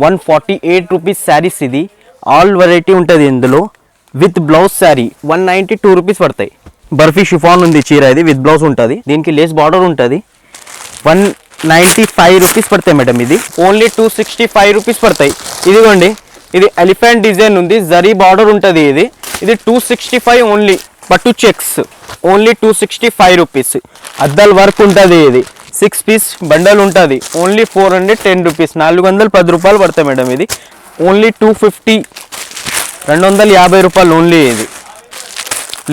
148 rupees saris ఇది all variety ఉంటుంది ఇందులో విత్ బ్లౌజ్ శారీ 192 రూపీస్ పడతాయి. బర్ఫీ షిఫాన్ ఉంది చీర ఇది విత్ బ్లౌజ్ ఉంటుంది, దీనికి లేస్ బార్డర్ ఉంటుంది. 195 రూపీస్ పడతాయి మేడం. ఇది ఓన్లీ 265 రూపీస్ పడతాయి. ఇదిగోండి, ఇది ఎలిఫెంట్ డిజైన్ ఉంది, జరీ బార్డర్ ఉంటుంది. ఇది 265 ఓన్లీ. పట్టు చెక్స్ ఓన్లీ 265 రూపీస్. అద్దల్ వర్క్ ఉంటుంది. ఇది 6 పీస్ బండల్ ఉంటుంది. ఓన్లీ 410 రూపీస్, 410 రూపాయలు పడతాయి మేడం. ఇది ఓన్లీ 250, 250 రూపాయలు ఓన్లీ. ఇది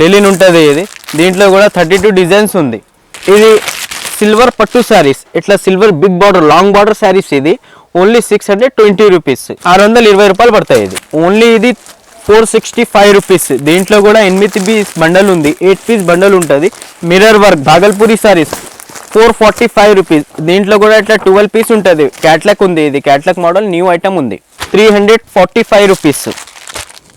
లెలిన్ ఉంటుంది. ఇది దీంట్లో కూడా 32 డిజైన్స్ ఉంది. ఇది సిల్వర్ పట్టు శారీస్, ఇట్లా silver big border long border saris. ఇది ఓన్లీ 620 రూపీస్, 620 రూపాయలు పడతాయి. ఇది ఓన్లీ ఇది 465 రూపీస్. దీంట్లో కూడా 8 పీస్ బండల్ ఉంది, 8 పీస్ బండల్ ఉంటుంది. Mirror work Bhagalpuri saris 445 rupees. దీంట్లో కూడా ఇట్లా 12 పీస్ ఉంటుంది. క్యాట్లాక్ ఉంది, ఇది క్యాట్లాక్ మోడల్ న్యూ ఐటమ్ ఉంది. 345 rupees.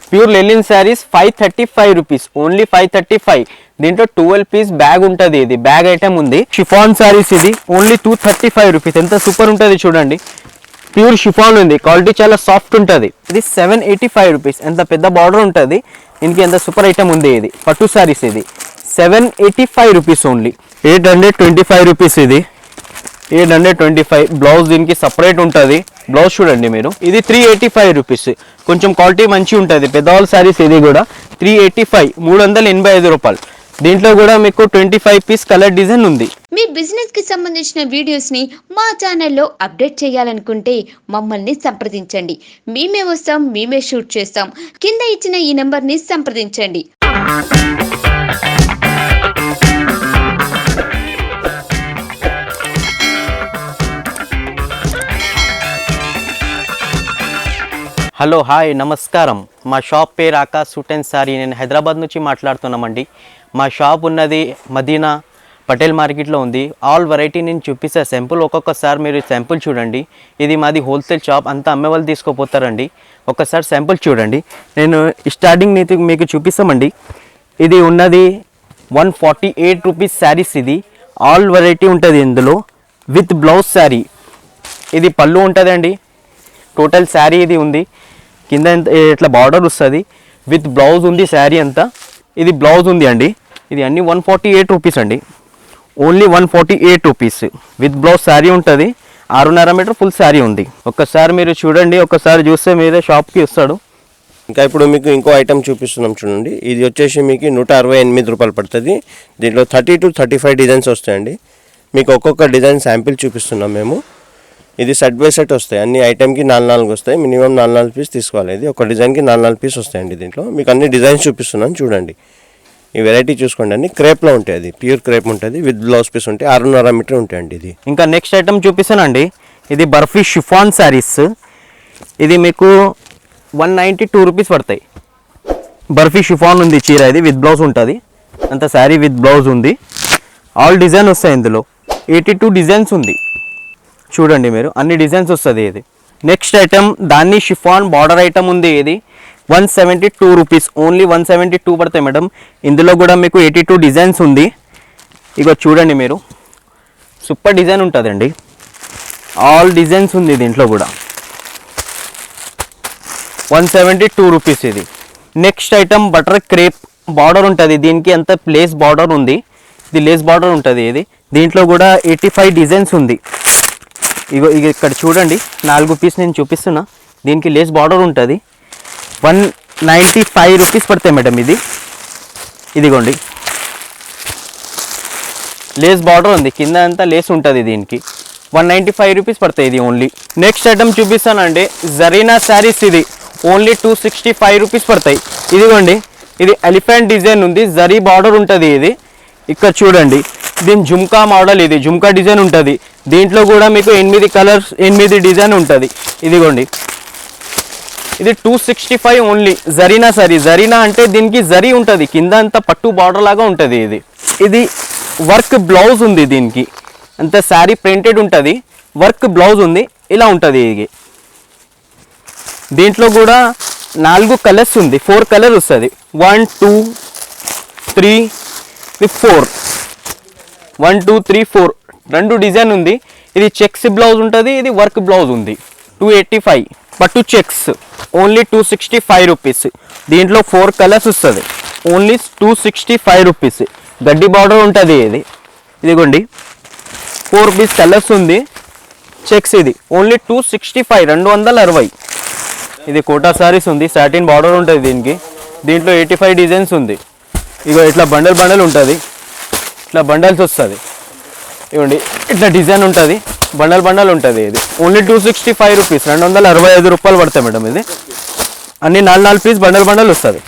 Pure linen saris 535 rupees, only 535. దీంట్లో 12 పీస్ బ్యాగ్ ఉంటుంది. ఇది బ్యాగ్ ఐటమ్ ఉంది. షిఫాన్ శారీస్ ఇది ఓన్లీ 235 రూపీస్. ఎంత సూపర్ ఉంటుంది చూడండి. ప్యూర్ షిఫాన్ ఉంది, క్వాలిటీ చాలా సాఫ్ట్ ఉంటుంది. ఇది 785 రూపీస్. ఎంత పెద్ద బార్డర్ ఉంటుంది, దీనికి ఎంత సూపర్ ఐటమ్ ఉంది. ఇది పట్టు శారీస్. ఇది 785 రూపీస్ ఓన్లీ. 825 రూపీస్. ఇది 825. బ్లౌజ్ దీనికి సపరేట్ ఉంటుంది. బ్లౌజ్ చూడండి మీరు. ఇది 385 రూపీస్. కొంచెం క్వాలిటీ మంచి ఉంటుంది. పెద్దవాళ్ళ శారీస్. ఇది కూడా 385, 385 రూపాయలు. దీంట్లో కూడా మీకు 25 పీస్ కలర్ డిజైన్ ఉంది. మీ బిజినెస్ కి సంబంధించిన వీడియోస్ ని మా ఛానల్లో అప్డేట్ చేయాలనుకుంటే మమ్మల్ని సంప్రదించండి. మేమే వస్తాం, మేమే షూట్ చేస్తాం. కింద ఇచ్చిన ఈ నంబర్ ని సంప్రదించండి. హలో, హాయ్, నమస్కారం. మా షాప్ పేరు ఆకాశ్ సూట్ అండ్ సారీ. నేను హైదరాబాద్ నుంచి మాట్లాడుతున్నామండి. మా షాప్ ఉన్నది మదీనా పటేల్ మార్కెట్లో ఉంది. ఆల్ వెరైటీ నేను చూపిస్తా. శాంపుల్ ఒక్కొక్కసారి మీరు శాంపుల్ చూడండి. ఇది మాది హోల్సేల్ షాప్, అంతా అమ్మే వాళ్ళు తీసుకోపోతారండి. ఒక్కసారి శాంపుల్ చూడండి. నేను స్టార్టింగ్ మీకు చూపిస్తామండి. ఇది ఉన్నది 148 రూపీస్ శారీస్. ఇది ఆల్ వెరైటీ ఉంటుంది ఇందులో విత్ బ్లౌజ్ శారీ. ఇది పళ్ళు ఉంటుందండి. టోటల్ శారీ ఇది ఉంది. కింద ఇట్లా బార్డర్ వస్తుంది, విత్ బ్లౌజ్ ఉంది శారీ అంతా. ఇది బ్లౌజ్ ఉంది అండి. ఇది అన్ని 148 రూపీస్ అండి. Only 148 rupees. With blouse sari ఉంటుంది. 6.5 మీటర్ ఫుల్ శారీ ఉంది. ఒక్కసారి మీరు చూడండి. ఒక్కసారి చూస్తే మీరే షాప్కి వస్తాడు. ఇంకా ఇప్పుడు మీకు ఇంకో ఐటమ్ చూపిస్తున్నాం చూడండి. ఇది వచ్చేసి మీకు 168 రూపాయలు పడుతుంది. దీంట్లో 30 to 35 డిజైన్స్ వస్తాయండి. మీకు ఒక్కొక్క డిజైన్ శాంపిల్ చూపిస్తున్నాం మేము. ఇది సెట్ బై సెట్ వస్తాయి. అన్ని ఐటమ్కి 4 వస్తాయి. మినిమం 4 పీస్ తీసుకోవాలి. ఇది ఒక డిజైన్కి 4 పీస్ వస్తాయండి. దీంట్లో మీకు అన్ని డిజైన్స్ చూపిస్తున్నాను చూడండి. ఈ వెరైటీ చూసుకోండి. అన్ని క్రేప్లో ఉంటాయి. అది ప్యూర్ క్రేప్ ఉంటుంది, విత్ బ్లౌజ్ పీస్ ఉంటాయి. 6.5 మీటర్ ఉంటాయండి. ఇది ఇంకా నెక్స్ట్ ఐటమ్ చూపిస్తానండి. ఇది బర్ఫీ షిఫాన్ శారీస్. ఇది మీకు 192 రూపీస్ పడతాయి. బర్ఫీ షిఫాన్ ఉంది చీర. ఇది విత్ బ్లౌజ్ ఉంటుంది. అంత శారీ విత్ బ్లౌజ్ ఉంది. ఆల్ డిజైన్ వస్తాయి ఇందులో. 82 డిజైన్స్ ఉంది. చూడండి మీరు, అన్ని డిజైన్స్ వస్తుంది. ఇది నెక్స్ట్ ఐటమ్ దాన్ని షిఫాన్ బార్డర్ ఐటమ్ ఉంది. ఇది 172 రూపీస్. ఓన్లీ 172 పడతాయి మేడం. ఇందులో కూడా మీకు 82 డిజైన్స్ ఉంది. ఇగో చూడండి మీరు, సూపర్ డిజైన్ ఉంటుందండి. ఆల్ డిజైన్స్ ఉంది దీంట్లో కూడా. 172 రూపీస్. ఇది next item butter crepe border ఉంటుంది. దీనికి అంత లేస్ బార్డర్ ఉంది. ఇది లేస్ బార్డర్ ఉంటుంది. ఇది దీంట్లో కూడా 85 డిజైన్స్ ఉంది. ఇగో ఇక్కడ చూడండి, 4 పీస్ నేను చూపిస్తున్నా. దీనికి లేస్ బార్డర్ ఉంటుంది. 195 రూపీస్ పడతాయి మేడం. ఇది ఇదిగోండి, లేస్ బార్డర్ ఉంది. కింద అంతా లేస్ ఉంటుంది. దీనికి 195 రూపీస్ పడతాయి. ఇది ఓన్లీ. నెక్స్ట్ ఐటమ్ చూపిస్తానండి. జరీనా శారీస్. ఇది ఓన్లీ 265 రూపీస్ పడతాయి. ఇదిగోండి, ఇది ఎలిఫెంట్ డిజైన్ ఉంది, జరీ బార్డర్ ఉంటుంది. ఇది ఇక్కడ చూడండి, దీని జుమ్కా మోడల్. ఇది జుమ్కా డిజైన్ ఉంటుంది. దీంట్లో కూడా మీకు 8 కలర్స్, 8 డిజైన్ ఉంటుంది. ఇదిగోండి, ఇది 265 ఓన్లీ. జరీనా సారీ. జరీనా అంటే దీనికి జరీ ఉంటుంది, కింద అంతా పట్టు బార్డర్ లాగా ఉంటుంది. ఇది వర్క్ బ్లౌజ్ ఉంది. దీనికి అంత శారీ ప్రింటెడ్ ఉంటుంది, వర్క్ బ్లౌజ్ ఉంది. ఇలా ఉంటుంది. ఇది దీంట్లో కూడా 4 కలర్స్ ఉంది. 4 కలర్ వస్తుంది. 1 2 3 4 1 2 3 4 2 డిజైన్ ఉంది. ఇది చెక్స్ బ్లౌజ్ ఉంటుంది, ఇది వర్క్ బ్లౌజ్ ఉంది. 285 పట్టు చెక్స్ ఓన్లీ 265 రూపీస్. దీంట్లో 4 కలర్స్ వస్తుంది, ఓన్లీ 265 రూపీస్. గడ్డి బార్డర్ ఉంటుంది ఇది, ఇదిగోండి 4 పీస్ కలర్స్ ఉంది. చెక్స్ ఇది ఓన్లీ 265, 260. ఇది కోటా సారీస్ ఉంది, సాటిన్ బార్డర్ ఉంటుంది దీనికి. దీంట్లో 85 డిజైన్స్ ఉంది. ఇగో ఇట్లా బండల్ ఉంటుంది, ఇట్లా బండల్స్ వస్తుంది. ఇవ్వండి ఇట్లా డిజైన్ ఉంటుంది, బండల్ ఉంటుంది. ఇది ఓన్లీ 265 రూపీస్, 265 రూపాయలు పడతాయి మేడం. ఇది అన్ని 4 పీస్ బండల్ వస్తుంది.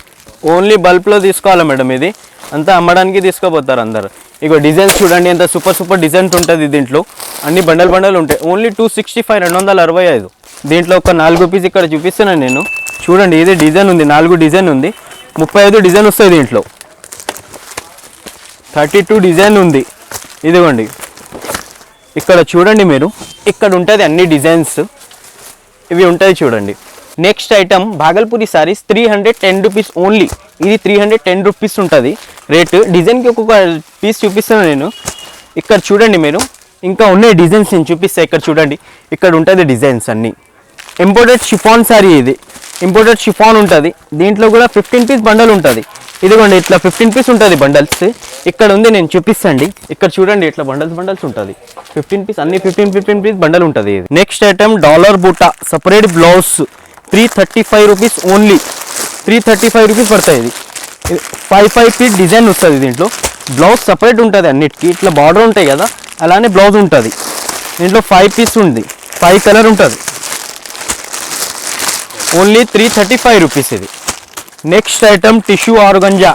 ఓన్లీ బల్క్లో తీసుకోవాలి మేడం. ఇది అంతా అమ్మడానికి తీసుకోపోతారు అందరు. ఇగో డిజైన్స్ చూడండి, ఎంత సూపర్ డిజైన్స్ ఉంటుంది దీంట్లో. అన్ని బండల్ ఉంటాయి. ఓన్లీ 265, 265. దీంట్లో ఒక 4 పీస్ ఇక్కడ చూపిస్తున్నాను నేను. చూడండి ఇది డిజైన్ ఉంది, 4 డిజైన్ ఉంది. 35 డిజైన్ వస్తాయి దీంట్లో. 32 డిజైన్ ఉంది. ఇదిగోండి ఇక్కడ చూడండి మీరు, ఇక్కడ ఉంటుంది అన్ని డిజైన్స్ ఇవి ఉంటాయి చూడండి. Next item Bhagalpuri saris 310 rupees only. ఇది 310 రూపీస్ ఉంటుంది రేటు. డిజైన్కి ఒక్కొక్క పీస్ చూపిస్తాను నేను. ఇక్కడ చూడండి మీరు, ఇంకా ఉన్నాయి డిజైన్స్ నేను చూపిస్తాను. ఇక్కడ చూడండి, ఇక్కడ ఉంటుంది డిజైన్స్ అన్నీ. ఇంపోర్టెడ్ షిఫాన్ సారీ ఇది, ఇంపోర్టెడ్ షిఫాన్ ఉంటుంది. దీంట్లో కూడా 15 పీస్ బండల్ ఉంటుంది. ఇదిగోండి ఇట్లా 15 పీస్ ఉంటుంది బండల్స్. ఇక్కడ ఉంది నేను చూపిస్తాండి. ఇక్కడ చూడండి ఇట్లా బండల్స్ ఉంటుంది. 15 పీస్ అన్ని 15 పీస్ బండల్ ఉంటుంది ఇది. నెక్స్ట్ ఐటమ్ డాలర్ బూటా separate blouse 335 rupees only. 335 rupees పడతాయి. ఇది 5 పీస్ డిజైన్ వస్తుంది. దీంట్లో బ్లౌజ్ సపరేట్ ఉంటుంది అన్నిటికీ. ఇట్లా బార్డర్ ఉంటాయి కదా, అలానే బ్లౌజ్ ఉంటుంది. దీంట్లో 5 పీస్ ఉంది, 5 కలర్ ఉంటుంది. ఓన్లీ 335 రూపీస్ ఇది. నెక్స్ట్ ఐటమ్ టిష్యూ ఆర్గంజా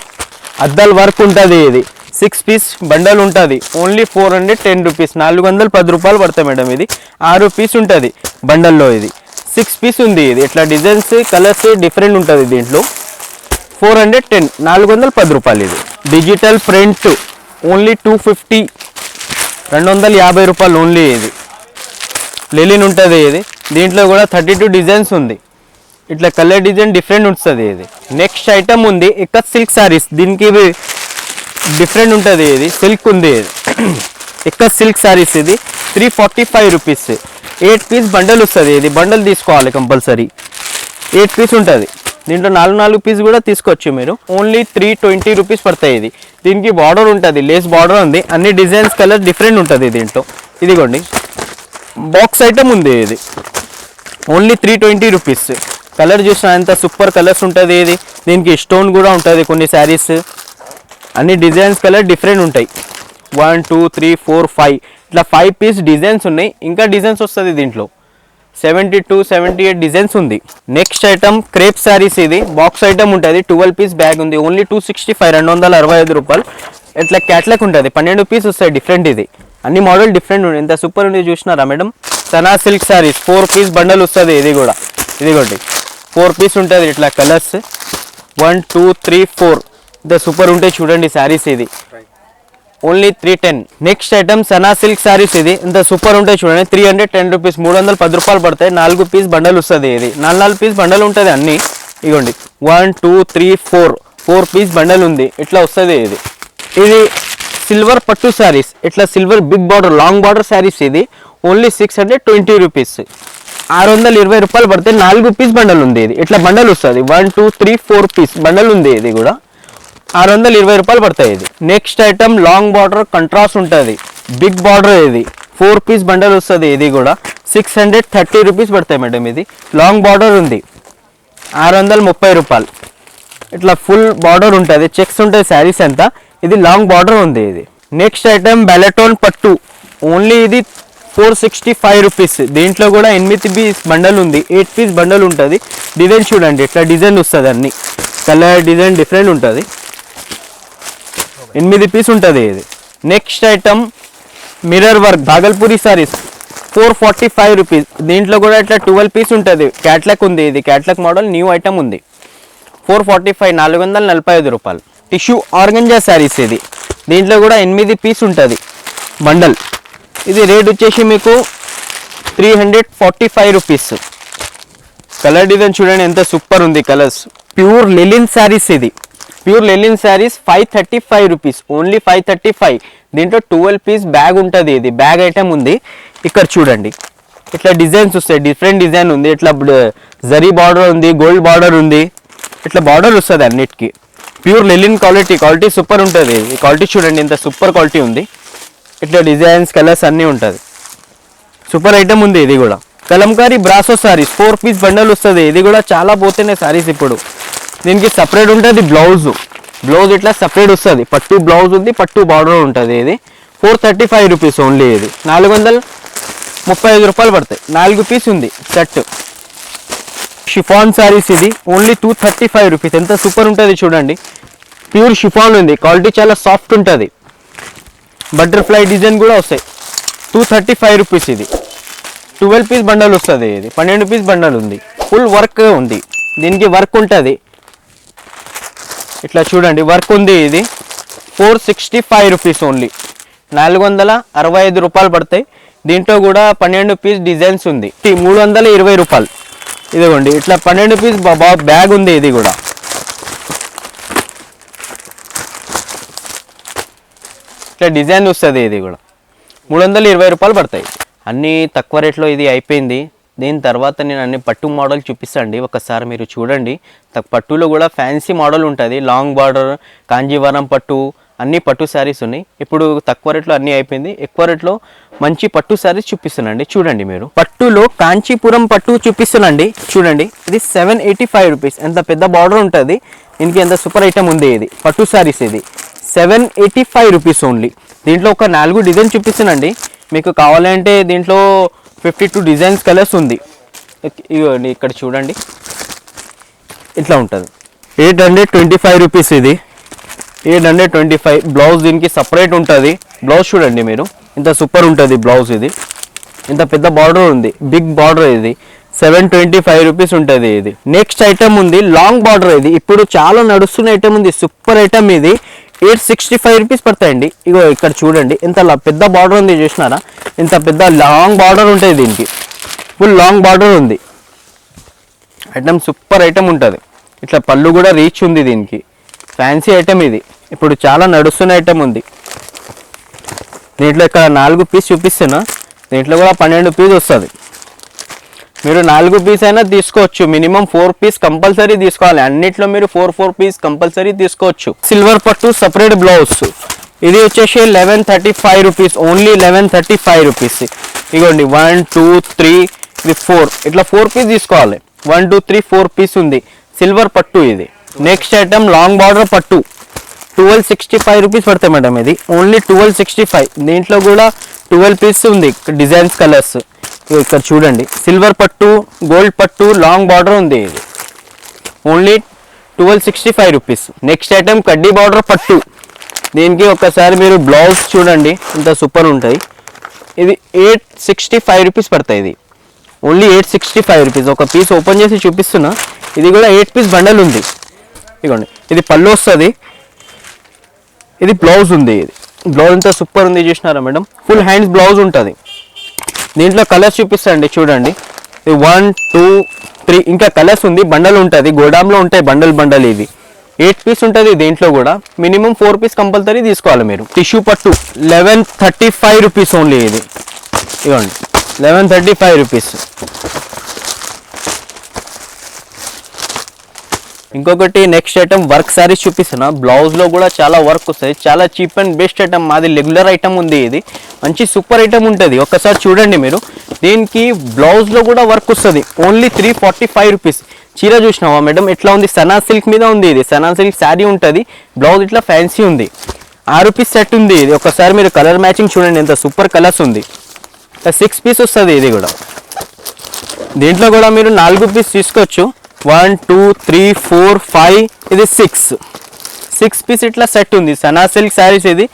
అద్దల్ వర్క్ ఉంటుంది. ఇది 6 పీస్ బండల్ ఉంటుంది. ఓన్లీ 410 రూపీస్, 410 రూపాయలు పడతాయి మేడం. ఇది 6 పీస్ ఉంటుంది బండల్లో. ఇది 6 పీస్ ఉంది. ఇది ఇట్లా డిజైన్స్ కలర్స్ డిఫరెంట్ ఉంటుంది దీంట్లో. 410, 410 రూపాయలు. ఇది డిజిటల్ ప్రింట్ ఓన్లీ 250, 250 రూపాయలు ఓన్లీ. ఇది లెలిన్ ఉంటుంది. ఇది దీంట్లో కూడా 32 డిజైన్స్ ఉంది. ఇట్లా కలర్ డిజైన్ డిఫరెంట్ ఉంటుంది. ఇది నెక్స్ట్ ఐటమ్ ఉంది ఇక్కడ సిల్క్ సారీస్. దీనికి డిఫరెంట్ ఉంటుంది. ఇది సిల్క్ ఉంది. ఇది ఇక్కడ సిల్క్ సారీస్. ఇది 345 రూపీస్. 8 పీస్ బండల్ వస్తుంది. ఇది బండల్ తీసుకోవాలి కంపల్సరీ. 8 పీస్ ఉంటుంది. దీంట్లో 4 పీస్ కూడా తీసుకోవచ్చు మీరు. ఓన్లీ 320 రూపీస్ పడతాయి. ఇది దీనికి బార్డర్ ఉంటుంది, లేస్ బార్డర్ ఉంది. అన్ని డిజైన్స్ కలర్ డిఫరెంట్ ఉంటుంది దీంట్లో. ఇదిగోండి బాక్స్ ఐటమ్ ఉంది. ఇది ఓన్లీ 320 రూపీస్. కలర్ చూసిన అంత సూపర్ కలర్స్ ఉంటుంది. ఇది దీనికి స్టోన్ కూడా ఉంటుంది కొన్ని శారీస్. అన్ని డిజైన్స్ కలర్ డిఫరెంట్ ఉంటాయి. 1 2 3 4 5 ఇట్లా 5 పీస్ డిజైన్స్ ఉన్నాయి. ఇంకా డిజైన్స్ వస్తుంది దీంట్లో. 72 78 డిజైన్స్ ఉంది. Next item crepe saris. ఇది బాక్స్ ఐటమ్ ఉంటుంది. 12 పీస్ బ్యాగ్ ఉంది. ఓన్లీ 265, 265 రూపాయలు. ఇట్లా క్యాట్లాగ్ ఉంటుంది. 12 పీస్ వస్తాయి డిఫరెంట్. ఇది అన్ని మోడల్ డిఫరెంట్ ఉంది. ఎంత సూపర్ ఉంది చూసినారా మేడం. సనా సిల్క్ శారీస్ 4 పీస్ బండల్ వస్తుంది. ఇది కూడా ఇదిగోండి 4 పీస్ ఉంటుంది. ఇట్లా కలర్స్ 1 2 3 4 ఇంత సూపర్ ఉంటాయి చూడండి శారీస్. ఇది only 310. Next item Sana silk saris. ఇది ఇంత సూపర్ ఉంటాయి చూడండి. 310 రూపీస్, 310 రూపాయలు పడతాయి. 4 పీస్ బండల్ వస్తుంది. ఇది 4 పీస్ బండల్ ఉంటుంది అన్ని. ఇగోండి 1 2 3 4 పీస్ బండల్ ఉంది. ఇట్లా వస్తుంది. ఇది సిల్వర్ పట్టు శారీస్. ఇట్లా silver big border long border saris. ఇది ఓన్లీ 620 రూపీస్, 620 రూపాయలు పడతాయి. 4 పీస్ బండల్ ఉంది. ఇది ఇట్లా బండల్ వస్తుంది. 1 2 3 4 పీస్ బండల్ ఉంది. ఇది కూడా 620 రూపాయలు పడతాయి. ఇది next item long border contrast ఉంటుంది. Big border. ఇది 4 పీస్ బండల్ వస్తుంది. ఇది కూడా 630 రూపీస్ పడతాయి మేడం. ఇది లాంగ్ బార్డర్ ఉంది. 630 రూపాయలు. ఇట్లా ఫుల్ బార్డర్ ఉంటుంది, చెక్స్ ఉంటుంది శారీస్ అంతా. ఇది లాంగ్ బార్డర్ ఉంది. ఇది నెక్స్ట్ ఐటమ్ బెలటోన్ పట్టు. ఓన్లీ ఇది 465 రూపీస్. దీంట్లో కూడా 8 పీస్ బండల్ ఉంది. 8 పీస్ బండల్ ఉంటుంది. డిజైన్ చూడండి ఇట్లా డిజైన్ వస్తుంది. అన్ని కలర్ డిజైన్ డిఫరెంట్ ఉంటుంది. 8 పీస్ ఉంటుంది. ఇది next item mirror work Bhagalpuri saris 445 rupees. దీంట్లో కూడా ఇట్లా 12 పీస్ ఉంటుంది. క్యాట్లాగ్ ఉంది. ఇది క్యాట్లాగ్ మోడల్ న్యూ ఐటమ్ ఉంది. 445, 445 రూపాయలు. Tissue organza saris. ఇది దీంట్లో కూడా 8 పీస్ ఉంటుంది బండల్. ఇది రేట్ వచ్చేసి మీకు 345 రూపీస్. కలర్ డిజైన్ చూడండి ఎంత సూపర్ ఉంది కలర్స్. Pure linen saris. ఇది pure linen saris 535 rupees. Only 535. దీంట్లో 12 పీస్ బ్యాగ్ ఉంటుంది. ఇది బ్యాగ్ ఐటమ్ ఉంది. ఇక్కడ చూడండి ఇట్లా డిజైన్స్ వస్తాయి, డిఫరెంట్ డిజైన్ ఉంది, ఇట్లా జరీ బార్డర్ ఉంది, గోల్డ్ బార్డర్ ఉంది, ఇట్లా బార్డర్ వస్తుంది అన్నిటికీ. ప్యూర్ లెలిన్ క్వాలిటీ సూపర్ ఉంటుంది. ఈ క్వాలిటీ చూడండి ఎంత సూపర్ క్వాలిటీ ఉంది. ఇట్లా డిజైన్స్ కలర్స్ అన్నీ ఉంటుంది. సూపర్ ఐటమ్ ఉంది. ఇది కూడా Kalamkari brasso saris 4 piece bundle వస్తుంది. ఇది కూడా చాలా పోతున్నాయి సారీస్ ఇప్పుడు. దీనికి సపరేట్ ఉంటుంది బ్లౌజ్ ఇట్లా సపరేట్ వస్తుంది. పట్టు బ్లౌజ్ ఉంది, పట్టు బార్డర్ ఉంటుంది. ఇది 435 రూపీస్ ఓన్లీ. ఇది 435 రూపాయలు పడతాయి. 4 పీస్ ఉంది సెట్. షిఫాన్ సారీస్ ఇది ఓన్లీ 235 రూపీస్. ఎంత సూపర్ ఉంటుంది చూడండి. ప్యూర్ షిఫాన్ ఉంది, క్వాలిటీ చాలా సాఫ్ట్ ఉంటుంది. బటర్ఫ్లై డిజైన్ కూడా వస్తాయి. 235 రూపీస్. ఇది 12 పీస్ బండల్ వస్తుంది. ఇది 12 పీస్ బండల్ ఉంది. ఫుల్ వర్క్ ఉంది, దీనికి వర్క్ ఉంటుంది. ఇట్లా చూడండి వర్క్ ఉంది. ఇది 465 రూపీస్ ఓన్లీ. 465 రూపాయలు పడతాయి. దీంట్లో కూడా 12 పీస్ డిజైన్స్ ఉంది. 320 రూపాయలు. ఇదిగోండి ఇట్లా 12 పీస్ బ్యాగ్ ఉంది. ఇది కూడా ఇట్లా డిజైన్ వస్తుంది. ఇది కూడా 320 రూపాయలు పడతాయి. అన్నీ తక్కువ రేట్లో ఇది అయిపోయింది. దీని తర్వాత నేను అన్ని పట్టు మోడల్ చూపిస్తాండి. ఒకసారి మీరు చూడండి. పట్టులో కూడా ఫ్యాన్సీ మోడల్ ఉంటుంది. లాంగ్ బార్డర్, కాంజీవరం పట్టు, అన్ని పట్టు శారీస్ ఉన్నాయి. ఇప్పుడు తక్కువ రేట్లో అన్నీ అయిపోయింది. ఎక్కువ రేట్లో మంచి పట్టు శారీస్ చూపిస్తున్నాండి. చూడండి మీరు పట్టులో కాంచీపురం పట్టు చూపిస్తున్నాండి. చూడండి ఇది 785 రూపీస్. ఎంత పెద్ద బార్డర్ ఉంటుంది. దీనికి ఎంత సూపర్ ఐటమ్ ఉంది. ఇది పట్టు శారీస్. ఇది 785 రూపీస్ ఓన్లీ. దీంట్లో ఒక 4 డిజైన్ చూపిస్తున్నాండి. మీకు కావాలంటే దీంట్లో 52 డిజైన్స్ కలర్స్ ఉంది. ఇవ్వండి ఇక్కడ చూడండి ఇట్లా ఉంటుంది. 825 రూపీస్. ఇది 825. బ్లౌజ్ దీనికి సపరేట్ ఉంటుంది. బ్లౌజ్ చూడండి మీరు ఇంత సూపర్ ఉంటుంది బ్లౌజ్. ఇది ఇంత పెద్ద బార్డర్ ఉంది, బిగ్ బార్డర్. ఇది 725 రూపీస్ ఉంటుంది. ఇది నెక్స్ట్ ఐటమ్ ఉంది లాంగ్ బార్డర్. ఇది ఇప్పుడు చాలా నడుస్తున్న ఐటమ్ ఉంది, సూపర్ ఐటమ్. ఇది 865 రూపీస్ పడతాయండి. ఇగో ఇక్కడ చూడండి ఎంత పెద్ద బార్డర్ ఉంది చూసినారా. ఇంత పెద్ద లాంగ్ బార్డర్ ఉంటుంది. దీనికి ఫుల్ లాంగ్ బార్డర్ ఉంది. ఐటమ్ సూపర్ ఐటమ్ ఉంటుంది. ఇట్లా పళ్ళు కూడా రీచ్ ఉంది. దీనికి ఫ్యాన్సీ ఐటమ్. ఇది ఇప్పుడు చాలా నడుస్తున్న ఐటమ్ ఉంది. దీంట్లో ఇక్కడ 4 పీస్ చూపిస్తున్నా. దీంట్లో కూడా 12 పీస్ వస్తుంది. మీరు 4 పీస్ అయినా తీసుకోవచ్చు. మినిమం 4 పీస్ కంపల్సరీ తీసుకోవాలి. అన్నిట్లో మీరు 4 పీస్ కంపల్సరీ తీసుకోవచ్చు. సిల్వర్ పట్టు సపరేట్ బ్లౌజ్. ఇది వచ్చేసి 1135 రూపీస్ ఓన్లీ. 1135 రూపీస్. ఇగోండి 1 2 3 ఇది 4 ఇట్లా 4 పీస్ తీసుకోవాలి. 1 2 3 4 పీస్ ఉంది. సిల్వర్ పట్టు. ఇది నెక్స్ట్ ఐటమ్ లాంగ్ బార్డర్ పట్టు 1265 రూపీస్ పడతాయి మేడం. ఇది ఓన్లీ 1265. దీంట్లో కూడా 12 పీస్ ఉంది డిజైన్స్ కలర్స్. ఇక్కడ చూడండి సిల్వర్ పట్టు, గోల్డ్ పట్టు, లాంగ్ బార్డర్ ఉంది. ఇది ఓన్లీ 1265 రూపీస్. నెక్స్ట్ ఐటమ్ కడ్డీ బార్డర్ పట్టు. దీనికి ఒకసారి మీరు బ్లౌజ్ చూడండి ఇంత సూపర్ ఉంటాయి. ఇది 865 రూపీస్ పడతాయి. ఇది ఓన్లీ 865 రూపీస్. ఒక పీస్ ఓపెన్ చేసి చూపిస్తున్నా. ఇది కూడా 8 పీస్ బండల్ ఉంది. ఇదిగోండి ఇది పళ్ళు వస్తుంది. ఇది బ్లౌజ్ ఉంది. ఇది బ్లౌజ్ ఇంత సూపర్ ఉంది చూసినారా మేడం. ఫుల్ హ్యాండ్స్ బ్లౌజ్ ఉంటుంది. దీంట్లో కలర్స్ చూపిస్తాండి చూడండి. ఇది 1 2 3 ఇంకా కలర్స్ ఉంది. బండల్ ఉంటుంది, గోడాంలో ఉంటాయి బండల్. ఇది 8 పీస్ ఉంటుంది. దీంట్లో కూడా మినిమం 4 పీస్ కంపల్సరీ తీసుకోవాలి మీరు. టిష్యూ పట్టు 1135 రూపీస్ ఓన్లీ. ఇది ఇవ్వండి 1135 రూపీస్. ఇంకొకటి నెక్స్ట్ ఐటమ్ వర్క్ శారీస్ చూపిస్తున్నా. బ్లౌజ్లో కూడా చాలా వర్క్ వస్తుంది. చాలా చీప్ అండ్ బెస్ట్ ఐటమ్. మాది రెగ్యులర్ ఐటమ్ ఉంది. ఇది మంచి సూపర్ ఐటమ్ ఉంటుంది. ఒక్కసారి చూడండి మీరు. దీనికి బ్లౌజ్లో కూడా వర్క్ వస్తుంది. Only 345 rupees. చీర చూసినావా మేడం ఎట్లా ఉంది. సనా సిల్క్ మీద ఉంది. ఇది సనా సిల్క్ శారీ ఉంటుంది. బ్లౌజ్ ఇట్లా ఫ్యాన్సీ ఉంది. 6 పీస్ సెట్ ఉంది. ఇది ఒకసారి మీరు కలర్ మ్యాచింగ్ చూడండి ఎంత సూపర్ కలర్స్ ఉంది. 6 పీస్ వస్తుంది. ఇది కూడా దీంట్లో కూడా మీరు 4 పీస్ తీసుకోవచ్చు. 1 2 3 4 5 ఇది 6 పీస్ ఇట్లా సెట్ ఉంది. సనా సిల్క్ శారీస్. ఇది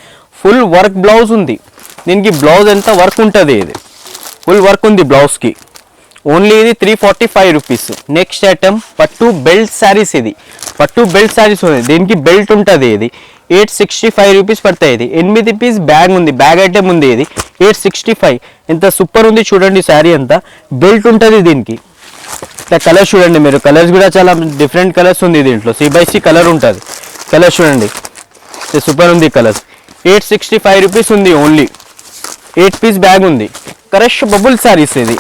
ఫుల్ వర్క్ బ్లౌజ్ ఉంది. దీనికి బ్లౌజ్ ఎంత వర్క్ ఉంటుంది. ఇది ఫుల్ వర్క్ ఉంది బ్లౌజ్కి. ఓన్లీ ఇది 345 రూపీస్. నెక్స్ట్ ఐటమ్ పట్టు బెల్ట్ శారీస్. ఇది పట్టు బెల్ట్ శారీస్ ఉంది. దీనికి బెల్ట్ ఉంటుంది. ఇది 865 రూపీస్ పడతాయి. ఇది 8 పీస్ బ్యాగ్ ఉంది. బ్యాగ్ ఐటమ్ ఉంది. ఇది 865. ఎంత సూపర్ ఉంది చూడండి. శారీ అంతా బెల్ట్ ఉంటుంది. దీనికి ఇట్లా కలర్స్ చూడండి మీరు. కలర్స్ కూడా చాలా డిఫరెంట్ కలర్స్ ఉంది. దీంట్లో CBC కలర్ ఉంటుంది. కలర్స్ చూడండి సూపర్ ఉంది కలర్స్. 865 రూపీస్ ఉంది. ఓన్లీ 8 పీస్ బ్యాగ్ ఉంది. Crush bubble saris. ఇది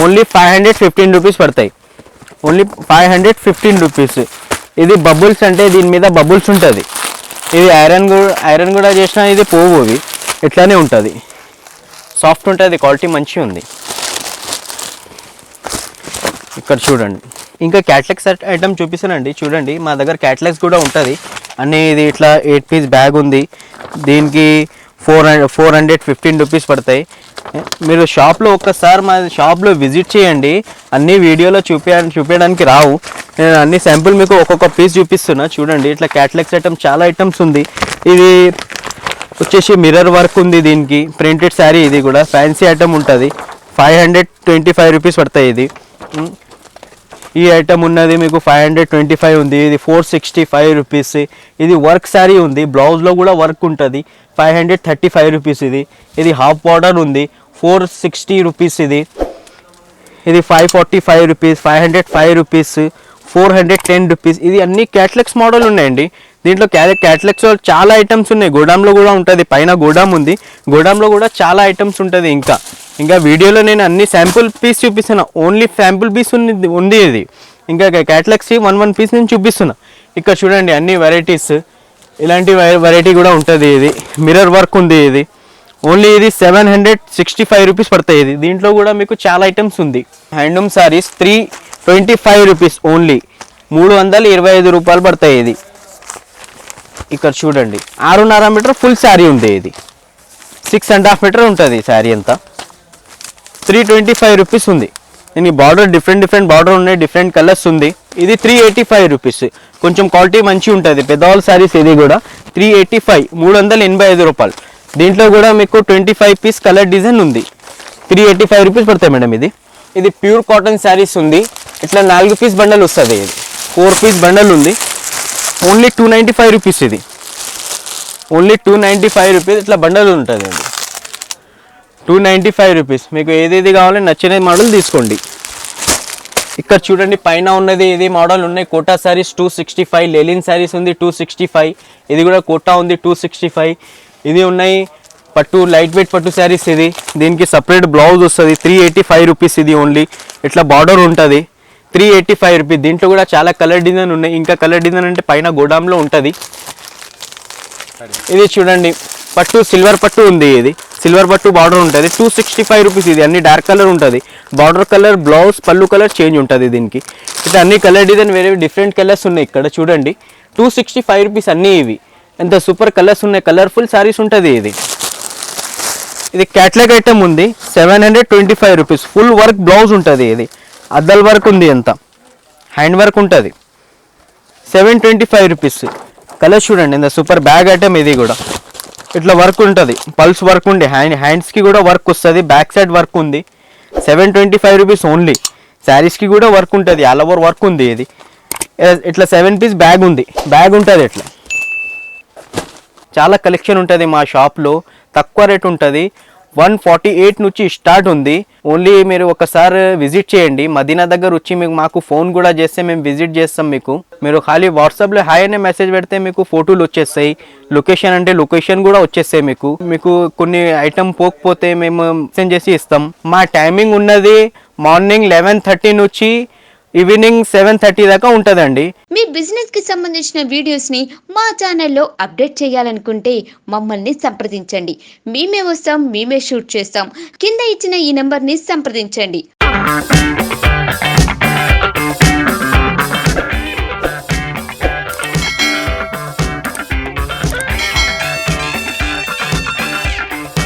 ఓన్లీ 515 రూపీస్ పడతాయి. Only 515 rupees. ఇది బబుల్స్ అంటే దీని మీద బబుల్స్ ఉంటుంది. ఇది ఐరన్ కూడా చేసినా ఇది పోవు, అవి ఇట్లానే ఉంటుంది, సాఫ్ట్ ఉంటుంది, క్వాలిటీ మంచిగా ఉంది. ఇక్కడ చూడండి, ఇంకా క్యాట్లాగ్స్ ఐటమ్ చూపిస్తానండి. చూడండి మా దగ్గర క్యాట్లాగ్స్ కూడా ఉంటుంది అన్నీ. ఇది ఇట్లా 8 పీస్ బ్యాగ్ ఉంది, దీనికి 415 రూపీస్ పడతాయి. మీరు షాప్లో ఒక్కసారి మా షాప్లో విజిట్ చేయండి. అన్ని వీడియోలో చూపించడానికి రావు. నేను అన్ని శాంపుల్ మీకు ఒక్కొక్క పీస్ చూపిస్తున్నా. చూడండి ఇట్లా క్యాట్లాగ్స్ ఐటమ్ చాలా ఐటమ్స్ ఉంది. ఇది వచ్చేసి మిర్రర్ వర్క్ ఉంది, దీనికి ప్రింటెడ్ శారీ. ఇది కూడా ఫ్యాన్సీ ఐటమ్ ఉంటుంది. 525 రూపీస్ పడతాయి. ఇది ఈ ఐటమ్ ఉన్నది మీకు 525 ఉంది. ఇది 465 రూపీస్. ఇది వర్క్ శారీ ఉంది, బ్లౌజ్లో కూడా వర్క్ ఉంటుంది. 535 రూపీస్. ఇది హాఫ్ బార్డర్ ఉంది, 460 రూపీస్. ఇది 545 రూపీస్, 505 రూపీస్, 410 రూపీస్. ఇది అన్ని క్యాట్లాగ్స్ మోడల్ ఉన్నాయండి. దీంట్లో క్యాట్లాగ్స్ చాలా ఐటమ్స్ ఉన్నాయి. గోడాంలో కూడా ఉంటుంది, పైన గోడాం ఉంది, గోడాంలో కూడా చాలా ఐటమ్స్ ఉంటుంది. ఇంకా వీడియోలో నేను అన్ని శాంపుల్ పీస్ చూపిస్తున్నా, ఓన్లీ శాంపుల్ పీస్ ఉంది ఇది. ఇంకా క్యాట్లాగ్స్ 1 పీస్ నేను చూపిస్తున్నా. ఇక్కడ చూడండి అన్ని వెరైటీస్, ఇలాంటి వెరైటీ కూడా ఉంటుంది. ఇది మిర్రర్ వర్క్ ఉంది. ఇది ఓన్లీ ఇది 765 రూపీస్ పడతాయి. దీంట్లో కూడా మీకు చాలా ఐటమ్స్ ఉంది. హ్యాండ్లూమ్ సారీస్ 325 రూపీస్ ఓన్లీ, 325 రూపాయలు పడతాయి. ఇది ఇక్కడ చూడండి 6.5 మీటర్ ఫుల్ శారీ ఉంది. ఇది 6.5 మీటర్ ఉంటుంది శారీ అంతా. 325 రూపీస్ ఉంది. దీని బార్డర్ డిఫరెంట్ బార్డర్ ఉన్నాయి, డిఫరెంట్ కలర్స్ ఉంది. ఇది 385 రూపీస్. కొంచెం క్వాలిటీ మంచి ఉంటుంది, పెద్దవాళ్ళ శారీస్. ఇది కూడా 385, 385 రూపాయలు. దీంట్లో కూడా మీకు 25 పీస్ కలర్ డిజైన్ ఉంది. 385 రూపీస్ పడతాయి మేడం. ఇది ప్యూర్ కాటన్ శారీస్ ఉంది. ఇట్లా 4 పీస్ బండల్ వస్తుంది. ఇది 4 పీస్ బండల్ ఉంది. Only 295 rupees. ఇది ఓన్లీ 295 రూపీస్. ఇట్లా బండల్ ఉంటుంది. ఇది 295 రూపీస్. మీకు ఏదేది కావాలో నచ్చిన మోడల్ తీసుకోండి. ఇక్కడ చూడండి పైన ఉన్నది ఇది మోడల్ ఉన్నాయి. కోటా శారీస్ 265, లెలిన్ శారీస్ ఉంది 265. ఇది కూడా కోటా ఉంది 265. ఇది ఉన్నాయి పట్టు, లైట్ వెయిట్ పట్టు శారీస్. ఇది దీనికి సపరేట్ బ్లౌజ్ వస్తుంది. 385 రూపీస్. ఇది ఓన్లీ ఇట్లా బార్డర్ ఉంటుంది. 385 రూపీస్. దీంట్లో కూడా చాలా కలర్ డిజైన్ ఉన్నాయి. ఇంకా కలర్ డిజైన్ అంటే పైన గోడాంలో ఉంటుంది. ఇది చూడండి పట్టు, సిల్వర్ పట్టు ఉంది. ఇది సిల్వర్ పట్టు బార్డర్ ఉంటుంది. 265 రూపీస్. ఇది అన్ని డార్క్ కలర్ ఉంటుంది. బార్డర్ కలర్, బ్లౌజ్, పళ్ళు కలర్ చేంజ్ ఉంటుంది దీనికి. ఇట్లా అన్ని కలర్ డిజైన్ వేరే డిఫరెంట్ కలర్స్ ఉన్నాయి. ఇక్కడ చూడండి 265 రూపీస్ అన్నీ. ఇవి ఎంత సూపర్ కలర్స్ ఉన్నాయి, కలర్ఫుల్ శారీస్ ఉంటుంది. ఇది క్యాట్లాగ్ ఐటమ్ ఉంది. 725 రూపీస్. ఫుల్ వర్క్ బ్లౌజ్ ఉంటుంది. ఇది అద్దల్ వర్క్ ఉంది, ఎంత హ్యాండ్ వర్క్ ఉంటుంది. 725 రూపీస్. కలర్ చూడండి ఎంత సూపర్ బ్యాగ్ ఐటమ్. ఇది కూడా ఇట్లా వర్క్ ఉంటుంది, పల్స్ వర్క్ ఉంది, హ్యాండ్స్కి కూడా వర్క్ వస్తుంది, బ్యాక్ సైడ్ వర్క్ ఉంది. 725 రూపీస్ ఓన్లీ. శారీస్కి కూడా వర్క్ ఉంటుంది, ఆల్ ఓవర్ వర్క్ ఉంది. ఇది ఇట్లా 7 పీస్ బ్యాగ్ ఉంది, బ్యాగ్ ఉంటుంది. ఇట్లా చాలా కలెక్షన్ ఉంటుంది మా షాప్లో. తక్కువ రేట్ ఉంటుంది. 148 నుంచి స్టార్ట్ ఉంది. ఓన్లీ మీరు ఒకసారి విజిట్ చేయండి. మదీనా దగ్గర వచ్చి మాకు ఫోన్ కూడా చేస్తే మేము విజిట్ చేస్తాం. మీరు ఖాళీ వాట్సాప్లో హాయ్ అనే మెసేజ్ పెడితే మీకు ఫోటోలు వచ్చేస్తాయి. లొకేషన్ అంటే లొకేషన్ కూడా వచ్చేస్తాయి. మీకు కొన్ని ఐటమ్ పోకపోతే మేము సెండ్ చేసి ఇస్తాం. మా టైమింగ్ ఉన్నది మార్నింగ్ 11:30 నుంచి ఈవినింగ్ 7:30 దాకా ఉంటుందండి. మీ బిజినెస్ కి సంబంధించిన వీడియోస్ ని మా ఛానల్లో అప్డేట్ చేయాలనుకుంటే మమ్మల్ని సంప్రదించండి. మేమే వస్తాం, మేమే షూట్ చేస్తాం. కింద ఇచ్చిన ఈ నెంబర్ ని సంప్రదించండి.